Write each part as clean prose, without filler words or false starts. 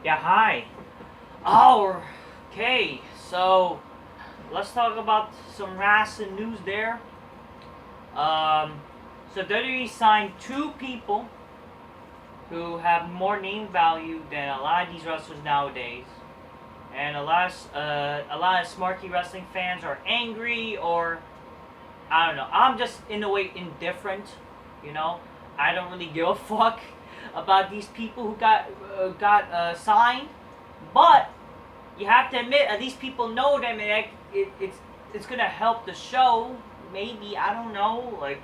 Yeah, hi. Oh, okay. So let's talk about some wrestling news there. Um, so WWE signed two people who have more name value than a lot of these wrestlers nowadays, and a lot of Smarky wrestling fans are angry, or I don't know. I'm just in a way indifferent. You know, I don't really give a fuck about these people who got signed, but you have to admit, at least people know them, and it's gonna help the show. Maybe, I don't know. Like,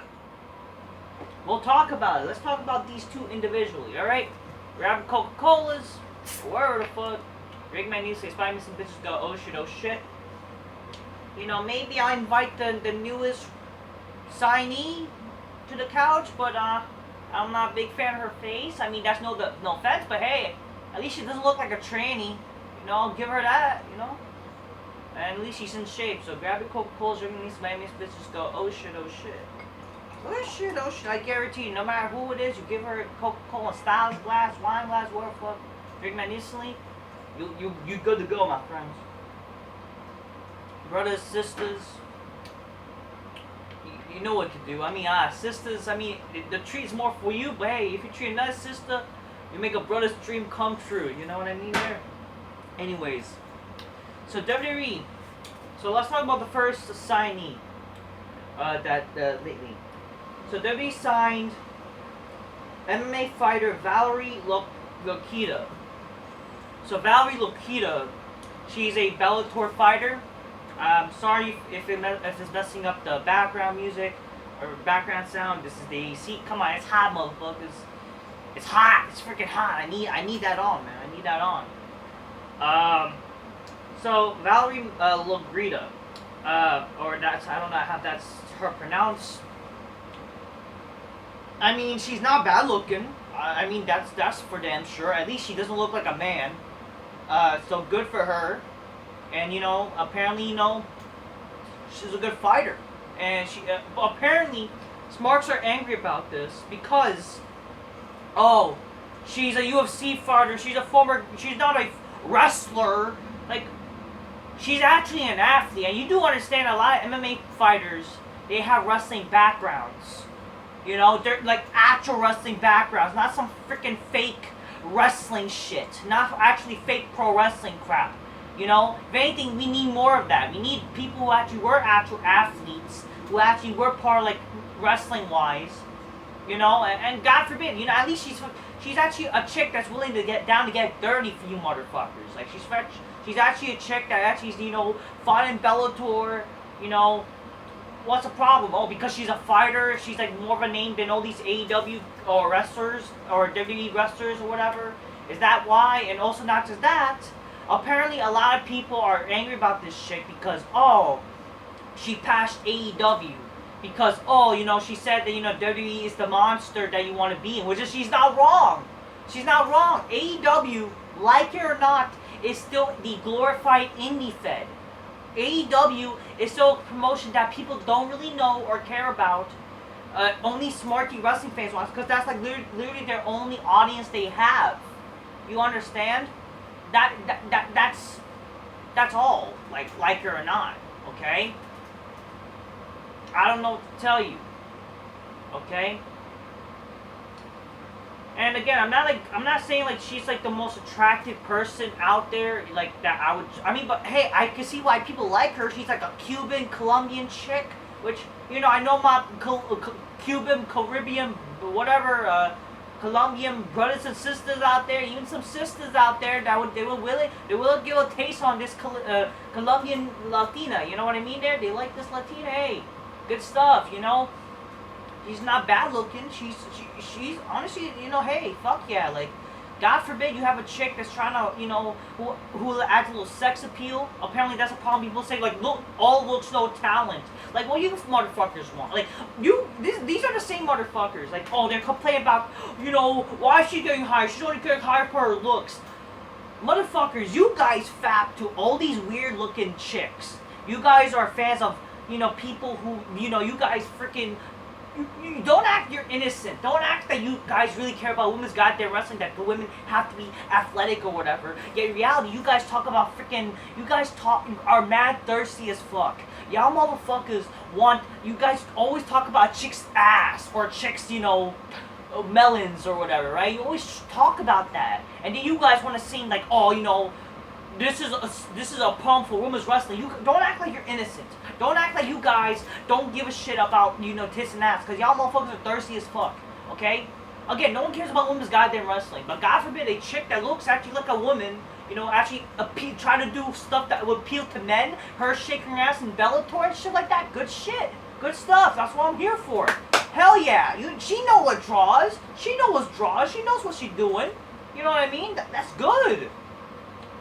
we'll talk about it. Let's talk about these two individually. All right, grab Coca Colas, wherever the fuck. Drink my news, say, "Spy me some bitches." Go, oh shit, oh shit. You know, maybe I invite the newest signee to the couch, but I'm not a big fan of her face. I mean, that's no offense, but hey, at least she doesn't look like a tranny. You know, give her that. You know. And at least she's in shape, so grab your Coca-Cola, drinking these Miami bitches, go, oh shit, oh shit. Oh shit, oh shit, I guarantee you, no matter who it is, you give her a Coca-Cola Styles glass, wine glass, whatever the fuck, drink that instantly, you good to go, my friends. Brothers, sisters, you know what to do. I mean, sisters, I mean, the treat's more for you, but hey, if you treat another sister, you make a brother's dream come true, you know what I mean there? Anyways. So WWE. So let's talk about the first signee lately. So WWE signed MMA fighter Valerie Loureda. So Valerie Loureda, she's a Bellator fighter. I'm sorry if it's messing up the background music or background sound. This is the AC. Come on, it's hot, motherfuckers. It's hot. It's freaking hot. I need that on, man. I need that on. So Valerie Loureda, or that's, I don't know how that's her pronounced. I mean, she's not bad looking. I mean, that's for damn sure. At least she doesn't look like a man. So good for her. And you know, apparently, you know, she's a good fighter. And she apparently, Smarks are angry about this because, oh, she's a UFC fighter. She's not a wrestler. Like, she's actually an athlete, and you do understand a lot of MMA fighters, they have wrestling backgrounds. You know, they're like actual wrestling backgrounds, not some freaking fake wrestling shit. Not actually fake pro wrestling crap. You know, if anything, we need more of that. We need people who actually were actual athletes, who actually were part of, like, wrestling wise. You know, and God forbid, you know, at least she's actually a chick that's willing to get down to get dirty for you motherfuckers. Like, she's actually a chick that actually, you know, fought in Bellator. You know, what's the problem? Oh, because she's a fighter, she's like more of a name than all these AEW or wrestlers or WWE wrestlers or whatever. Is that why? And also, not just that, apparently a lot of people are angry about this chick because, oh, she passed AEW. Because, oh, you know, she said that, you know, WWE is the monster that you want to be in, which is, she's not wrong. She's not wrong. AEW, like it or not, is still the glorified indie fed. AEW is still a promotion that people don't really know or care about. Only smarty wrestling fans watch, because that's like literally their only audience they have. You understand? That's all. Like it or not. Okay? I don't know what to tell you. Okay? And again, I'm not saying like she's like the most attractive person out there, like that I mean, but hey, I can see why people like her. She's like a Cuban, Colombian chick, which, you know, I know my Cuban, Caribbean, whatever, Colombian brothers and sisters out there, even some sisters out there that they will give a taste on this Colombian Latina. You know what I mean? They like this Latina. Hey, good stuff. You know. She's not bad looking. She's honestly, you know, hey, fuck yeah. Like, God forbid you have a chick that's trying to, you know, who adds a little sex appeal. Apparently that's a problem. People say, like, look, all looks, no talent. Like, what you motherfuckers want? Like, these are the same motherfuckers. Like, oh, they're complaining about, you know, why is she getting hired? She's only getting hired for her looks. Motherfuckers, you guys fap to all these weird looking chicks. You guys are fans of, you know, people who, you know, you guys freaking you don't act you're innocent. Don't act that you guys really care about women's goddamn wrestling, that the women have to be athletic or whatever. Yet in reality, you guys talk about are mad thirsty as fuck. Y'all motherfuckers you guys always talk about chicks' ass or chicks, melons or whatever, right? You always talk about that. And then you guys want to seem like, oh, this is a problem for women's wrestling. You don't act like you're innocent. Don't act like you guys don't give a shit about tits and ass, because y'all motherfuckers are thirsty as fuck. Okay? Again, no one cares about women's goddamn wrestling, but God forbid a chick that looks actually like a woman, actually try to do stuff that would appeal to men. Her shaking her ass in Bellator and shit like that. Good shit. Good stuff. That's what I'm here for. Hell yeah. She know what draws. She knows what's draws. She knows what she's doing. You know what I mean? That's good.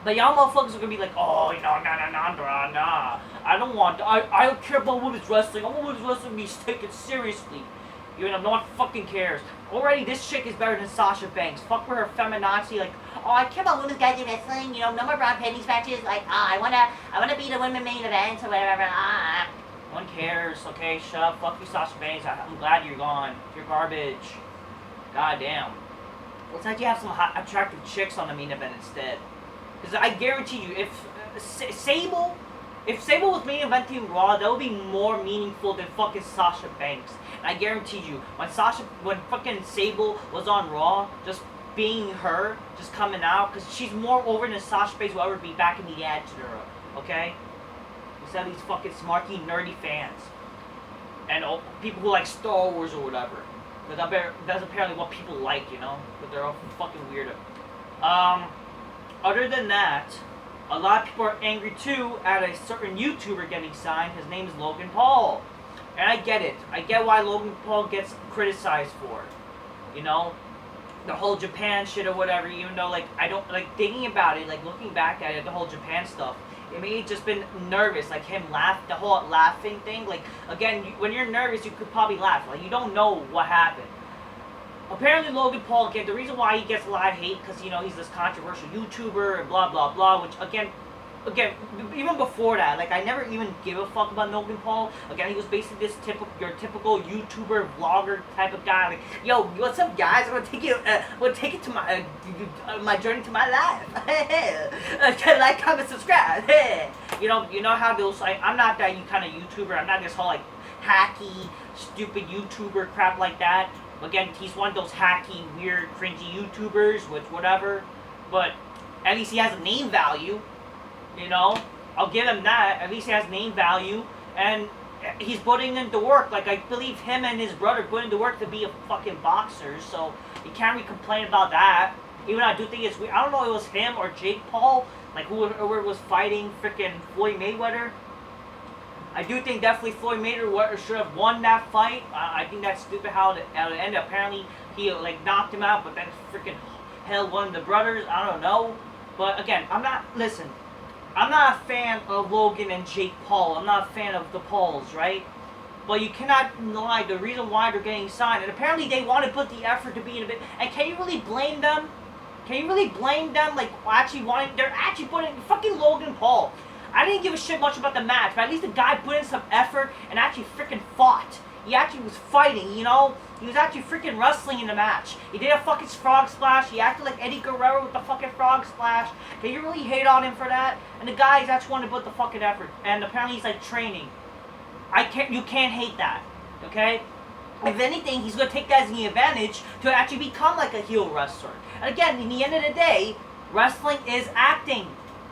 But y'all motherfuckers are gonna be like, oh, nah. I don't care about women's wrestling. I want women's wrestling to be taken seriously. No one fucking cares. Already, this chick is better than Sasha Banks. Fuck with her feminazi, like, oh, I care about women's goddamn wrestling. No more broad panties matches. Like, I wanna be the women main events or whatever. No one cares. Okay, shut up. Fuck you, Sasha Banks. I'm glad you're gone. You're garbage. God damn. Let's actually have some hot, attractive chicks on the main event instead. Because I guarantee you, if Sable was main eventing Raw, that would be more meaningful than fucking Sasha Banks. And I guarantee you, when fucking Sable was on Raw, just being her, just coming out, because she's more over than Sasha Banks will ever be back in the Attitude Era, okay? Instead of these fucking smarky, nerdy fans. And people who like Star Wars or whatever. That's apparently what people like, But they're all fucking weirdo. Other than that, a lot of people are angry too at a certain YouTuber getting signed. His name is Logan Paul. And I get it. I get why Logan Paul gets criticized for it. The whole Japan shit or whatever, even though, I don't, thinking about it, looking back at it, the whole Japan stuff, it may have just been nervous, him the whole laughing thing. Again, when you're nervous, you could probably laugh. You don't know what happened. Apparently, Logan Paul, again, the reason why he gets a lot of hate, because, he's this controversial YouTuber and blah, blah, blah, which, again, even before that, I never even give a fuck about Logan Paul. Again, he was basically this your typical YouTuber, vlogger type of guy. Yo, what's up, guys? I'm gonna take it to my journey to my life. Like, comment, subscribe. You know how those, I'm not that kind of YouTuber. I'm not this whole, hacky, stupid YouTuber crap like that. Again, he's one of those hacky, weird, cringy YouTubers, which whatever. But at least he has a name value. I'll give him that. At least he has name value. And he's putting in the work. I believe him and his brother put in the work to be a fucking boxer. So you can't really complain about that. Even though I do think it's weird. I don't know if it was him or Jake Paul. Whoever was fighting freaking Floyd Mayweather. I do think definitely Floyd Mayweather should have won that fight. I think that's stupid how it ended. Apparently, he knocked him out, but then freaking held one of the brothers. I don't know. But again, I'm not a fan of Logan and Jake Paul. I'm not a fan of the Pauls, right? But you cannot deny the reason why they're getting signed. And apparently they want to put the effort to be in a bit. And can you really blame them? Can you really blame them? They're actually putting fucking Logan Paul. I didn't give a shit much about the match, but at least the guy put in some effort and actually freaking fought. He actually was fighting, He was actually freaking wrestling in the match. He did a fucking frog splash. He acted like Eddie Guerrero with the fucking frog splash. Can you really hate on him for that? And the guy is actually wanting to put the fucking effort. And apparently he's training. You can't hate that. Okay? If anything, he's going to take that as an advantage to actually become a heel wrestler. And again, in the end of the day, wrestling is acting.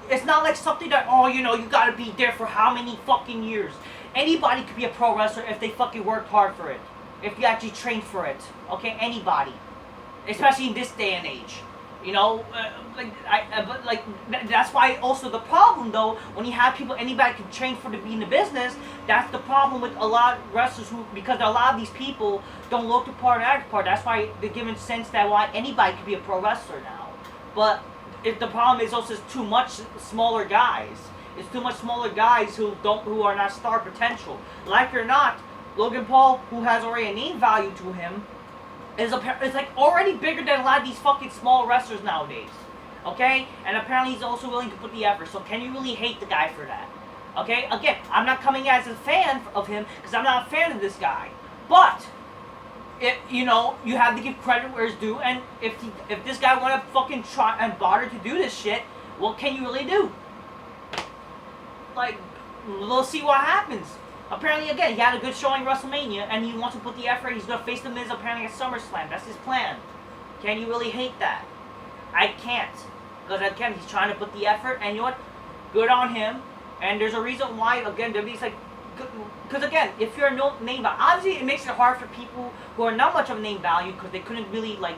It's not something that, you gotta be there for how many fucking years. Anybody could be a pro wrestler if they fucking worked hard for it. If you actually trained for it. Okay, anybody. Especially in this day and age. That's why also the problem though, when you have people, anybody can train for to be in the business, that's the problem with a lot of wrestlers because a lot of these people don't look the part and act the part. That's why they're given sense that why anybody could be a pro wrestler now. But the problem is also too much smaller guys. It's too much smaller guys who are not star potential. Like it or not, Logan Paul, who has already a name value to him, is already bigger than a lot of these fucking small wrestlers nowadays. Okay? And apparently he's also willing to put the effort. So can you really hate the guy for that? Okay? Again, I'm not coming as a fan of him because I'm not a fan of this guy. But you know, you have to give credit where it's due, and if this guy want to fucking try and bother to do this shit, what can you really do? Like, we'll see what happens. Apparently, again, he had a good showing WrestleMania, and he wants to put the effort. He's gonna face the Miz apparently at SummerSlam. That's his plan. Can you really hate that? I can't, because again, he's trying to put the effort, and you know what? Good on him. And there's a reason why, again, WWE's like, because again, if you're no name value, obviously it makes it hard for people who are not much of a name value because they couldn't really like,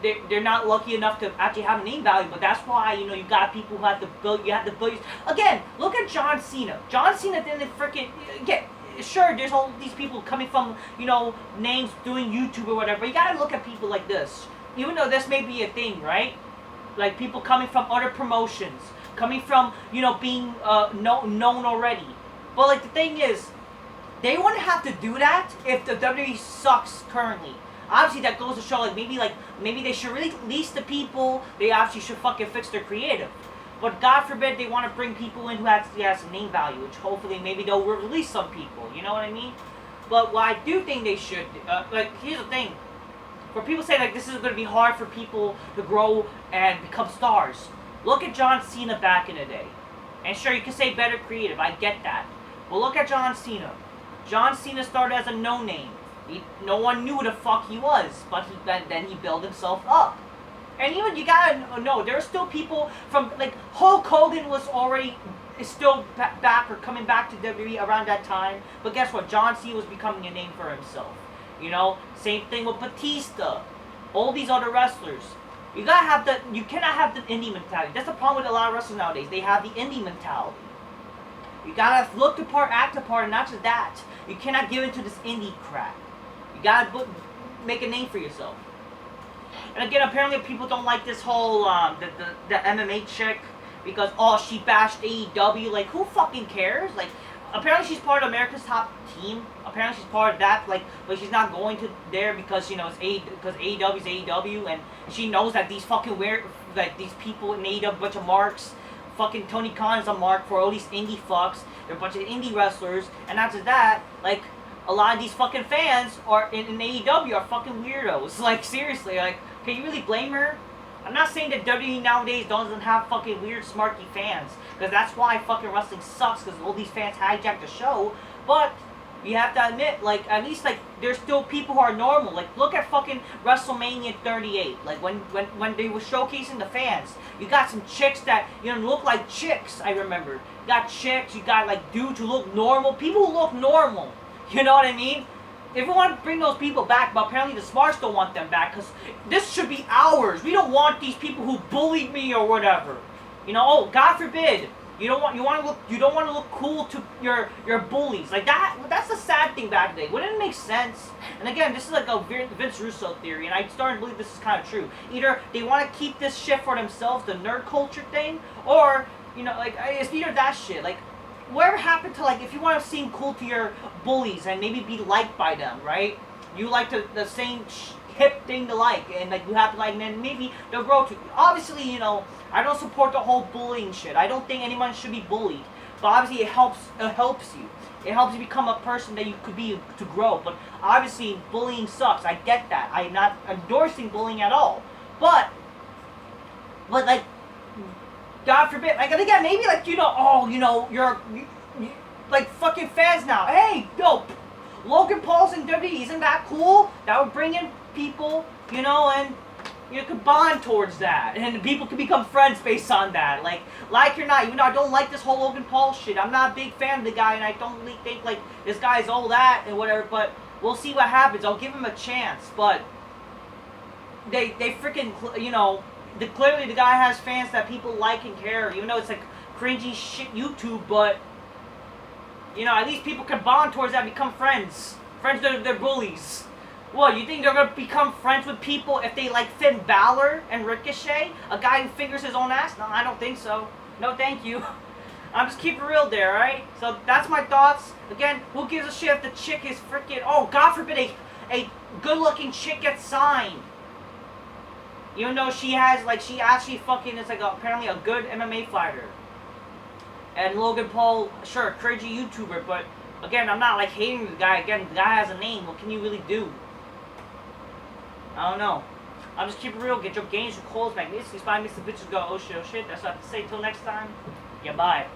they're not lucky enough to actually have a name value. But that's why, you know, you got people who have to build. You have to build. Again, look at John Cena. John Cena didn't freaking get. Sure, there's all these people coming from, you know, names doing YouTube or whatever. But you gotta look at people like this. Even though this may be a thing, right? Like people coming from other promotions, coming from, you know, being known already. But like the thing is, they wouldn't have to do that if the WWE sucks currently. Obviously, that goes to show like maybe they should release the people. They actually should fucking fix their creative. But God forbid they want to bring people in who has name value, which hopefully maybe they'll release some people. You know what I mean? But what I do think they should, like, here's the thing. For people say like this is going to be hard for people to grow and become stars. Look at John Cena back in the day. And sure, you can say better creative. I get that. But look at John Cena. John Cena started as a no-name. No one knew who the fuck he was. But then he built himself up. And even, you gotta know, there are still people from, like, Hulk Hogan is still back or coming back to WWE around that time. But guess what? John Cena was becoming a name for himself. You know? Same thing with Batista. All these other wrestlers. You cannot have the indie mentality. That's the problem with a lot of wrestlers nowadays. They have the indie mentality. You gotta look the part, act the part, and not just that. You cannot give into this indie crap. You gotta make a name for yourself. And again, apparently people don't like this whole, the MMA chick, because, oh, she bashed AEW. Like, who fucking cares? Like, apparently she's part of America's Top Team. Apparently she's part of that, like, but she's not going to there because, you know, because AEW is AEW, and she knows that these fucking weird, like, these people in AEW, a bunch of marks. Fucking Tony Khan is a mark for all these indie fucks. They're a bunch of indie wrestlers, and after that, like, a lot of these fucking fans are in AEW are fucking weirdos. Like, seriously, like, can you really blame her? I'm not saying that WWE nowadays doesn't have fucking weird, smarky fans, because that's why fucking wrestling sucks, because all these fans hijack the show. But you have to admit, like, at least, like, there's still people who are normal. Like, look at fucking WrestleMania 38. Like, when they were showcasing the fans, you got some chicks that, you know, look like chicks, I remember. You got chicks, you got, like, dudes who look normal. People who look normal. You know what I mean? If we want to bring those people back, but apparently the Smarks don't want them back, because this should be ours. We don't want these people who bullied me or whatever. You know, oh, God forbid. You don't want to look cool to your bullies. Like that's the sad thing back then. Wouldn't it make sense? And again, this is like a Vince Russo theory, and I started to believe this is kind of true. Either they want to keep this shit for themselves, the nerd culture thing, or, you know, like, it's either that shit. Like, whatever happened to, like, if you want to seem cool to your bullies and maybe be liked by them, right? You like the same hip thing to like, and like you have to like, and then maybe they'll grow to. Obviously, you know, I don't support the whole bullying shit. I don't think anyone should be bullied. But obviously, it helps you. It helps you become a person that you could be to grow. But obviously, bullying sucks. I get that. I'm not endorsing bullying at all. But like, God forbid, like, and again, maybe like, you know, oh, you know, you're like fucking fans now. Hey, yo, Logan Paul's in WWE. Isn't that cool? That would bring in people, you know, and you could bond towards that, and people can become friends based on that. Like or not, even though I don't like this whole Logan Paul shit, I'm not a big fan of the guy, and I don't really think like this guy's all that and whatever. But we'll see what happens. I'll give him a chance, but they freaking, you know, clearly the guy has fans that people like and care, even though it's like cringy shit YouTube. But you know, at least people can bond towards that, and become friends. Friends that they're bullies. What, you think they're going to become friends with people if they like Finn Balor and Ricochet? A guy who fingers his own ass? No, I don't think so. No, thank you. I'm just keeping it real there, alright? So that's my thoughts. Again, who gives a shit if the chick is freaking... Oh, God forbid a good-looking chick gets signed. Even though she has, like, she actually fucking is like apparently a good MMA fighter. And Logan Paul, sure, crazy YouTuber, but again, I'm not like hating the guy. Again, the guy has a name. What can you really do? I don't know. I'll just keep it real. Get your gains, your calls back. This is 5 minutes. The bitches go, oh shit, oh shit. That's what I have to say. Till next time. Yeah, bye.